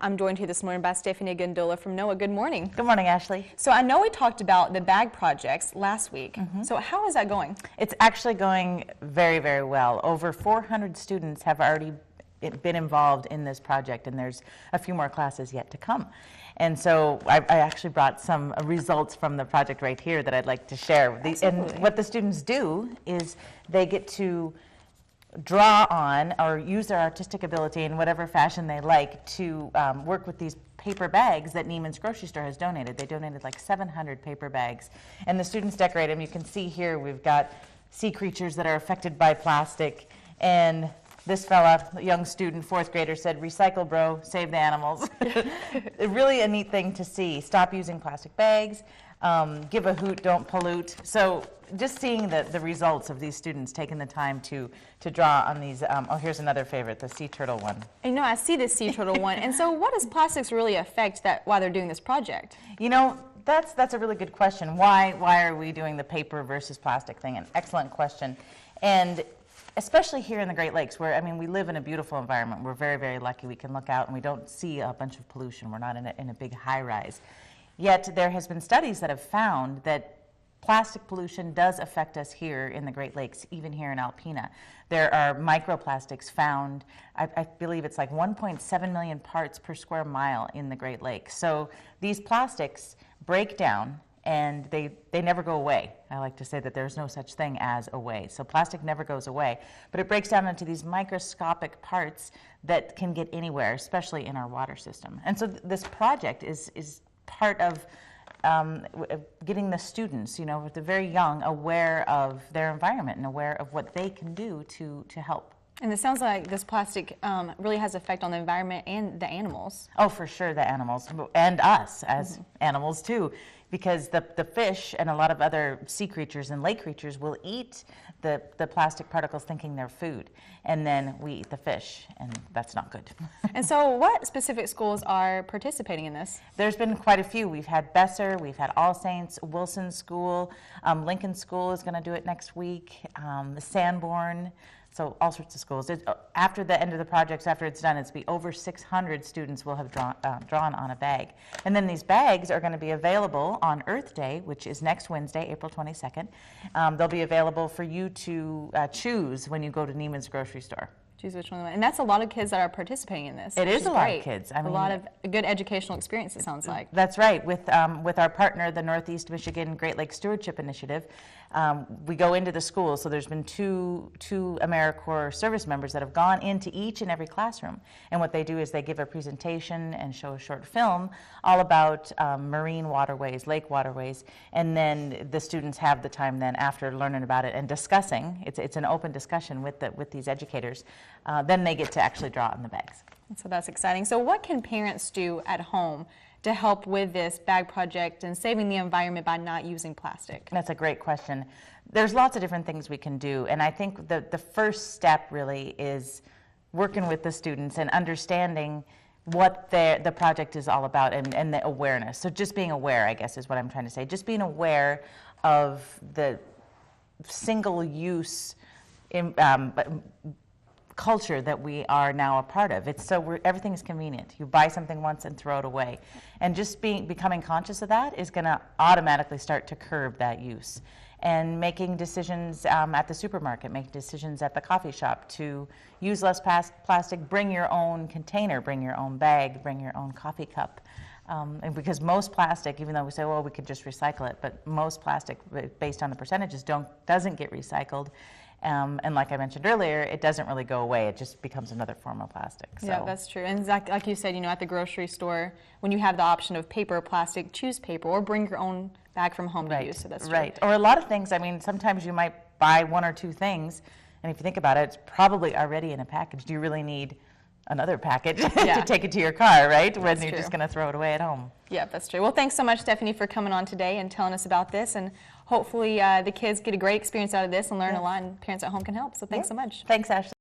I'm joined here this morning by Stephanie Gandulla from NOAA. Good morning. Good morning, Ashley. So I know we talked about the bag projects last week. So how is that going? It's actually going very, very well. Over 400 students have already been involved in this project, and there's a few more classes yet to come. And so I actually brought some results from the project right here that I'd like to share. And what the students do is they get to draw on or use their artistic ability in whatever fashion they like to work with these paper bags that Neiman's grocery store has donated. They donated like 700 paper bags, and the students decorate them. You can see here we've got sea creatures that are affected by plastic, and this fella, a young student, fourth grader, said, "Recycle, bro, save the animals." Really a neat thing to see. Stop using plastic bags, give a hoot, don't pollute. So just seeing the results of these students taking the time to draw on these. Oh, here's another favorite, the sea turtle one. You know, I see this sea turtle one. And so what does plastics really affect that while they're doing this project? You know, that's a really good question. Why are we doing the paper versus plastic thing? An excellent question. And especially here in the Great Lakes, where, I mean, we live in a beautiful environment. We're very, very lucky. We can look out and we don't see a bunch of pollution. We're not in a big high rise. Yet there has been studies that have found that plastic pollution does affect us here in the Great Lakes, even here in Alpena. There are microplastics found, I believe it's like 1.7 million parts per square mile in the Great Lakes. So these plastics break down and they never go away. I like to say that there's no such thing as a way. So plastic never goes away, but it breaks down into these microscopic parts that can get anywhere, especially in our water system. And so this project is part of getting the students, you know, with the very young, aware of their environment and aware of what they can do to help. And it sounds like this plastic really has effect on the environment and the animals. Oh, for sure, the animals, and us as animals too, because the fish and a lot of other sea creatures and lake creatures will eat the plastic particles thinking they're food, and then we eat the fish, and that's not good. And so what specific schools are participating in this? There's been quite a few. We've had Besser, we've had All Saints, Wilson School, Lincoln School is going to do it next week, the Sanborn. So all sorts of schools. After the end of the projects, after it's done, it's be over 600 students will have drawn on a bag. And then these bags are going to be available on Earth Day, which is next Wednesday, April 22nd. They'll be available for you to choose when you go to Neiman's grocery store. Choose which one. And that's a lot of kids that are participating in this. It is a lot of kids. I mean, a lot of good educational experience, it sounds like. That's right. With our partner, the Northeast Michigan Great Lakes Stewardship Initiative, we go into the schools. So there's been two AmeriCorps service members that have gone into each and every classroom. And what they do is they give a presentation and show a short film all about marine waterways, lake waterways. And then the students have the time then after learning about it and discussing. It's an open discussion with these educators. Then they get to actually draw on the bags. So that's exciting. So what can parents do at home to help with this bag project and saving the environment by not using plastic? That's a great question. There's lots of different things we can do, and I think the first step really is working with the students and understanding what the project is all about and the awareness. So just being aware, I guess, is what I'm trying to say. Just being aware of the single-use culture that we are now a part of. It's so everything's convenient. You buy something once and throw it away. And just becoming conscious of that is going to automatically start to curb that use. And making decisions at the supermarket, making decisions at the coffee shop to use less plastic, bring your own container, bring your own bag, bring your own coffee cup. And because most plastic, even though we say, well, we could just recycle it, but most plastic, based on the percentages, doesn't get recycled. And like I mentioned earlier, it doesn't really go away. It just becomes another form of plastic. So. Yeah, that's true. And like you said, you know, at the grocery store, when you have the option of paper or plastic, choose paper or bring your own bag from home to use. So that's true. Right. Or a lot of things, I mean, sometimes you might buy one or two things, and if you think about it, it's probably already in a package. Do you really need another package to take it to your car, right? When you're just going to throw it away at home. Yeah, that's true. Well, thanks so much, Stephanie, for coming on today and telling us about this. And hopefully the kids get a great experience out of this and learn a lot, and parents at home can help. So thanks so much. Thanks, Ashley.